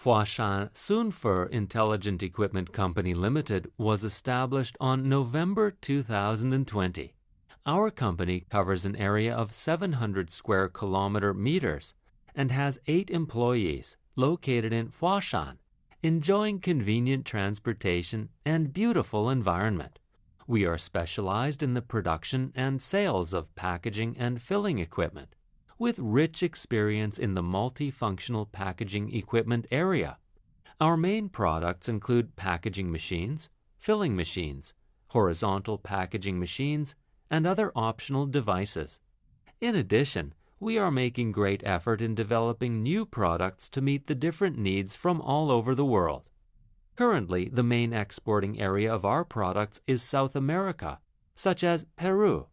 Huashan Soonfer Intelligent Equipment Company Limited was established on November 2020. Our company covers an area of 700 square kilometer meters and has 8 employees located in Huashan, enjoying convenient transportation and beautiful environment. We are specialized in the production and sales of packaging and filling equipment, with rich experience in the multifunctional packaging equipment area. Our main products include packaging machines, filling machines, horizontal packaging machines, and other optional devices. In addition, we are making great effort in developing new products to meet the different needs from all over the world. Currently, the main exporting area of our products is South America, such as Peru.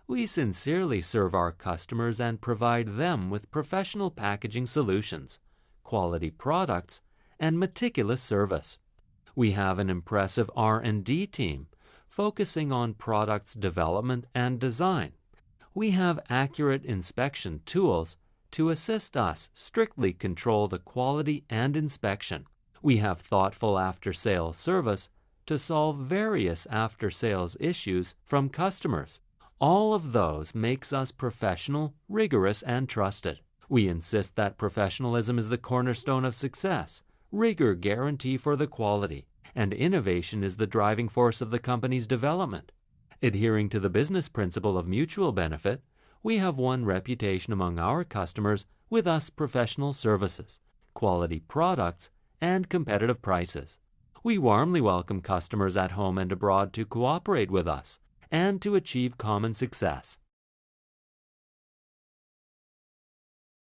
We sincerely serve our customers and provide them with professional packaging solutions, quality products, and meticulous service. We have an impressive R&D team focusing on products development and design. We have accurate inspection tools to assist us strictly control the quality and inspection. We have thoughtful after-sales service to solve various after-sales issues from customers. All of those makes us professional, rigorous, and trusted. We insist that professionalism is the cornerstone of success, rigor guarantee for the quality, and innovation is the driving force of the company's development. Adhering to the business principle of mutual benefit, we have won reputation among our customers with us professional services, quality products, and competitive prices. We warmly welcome customers at home and abroad to cooperate with us and to achieve common success.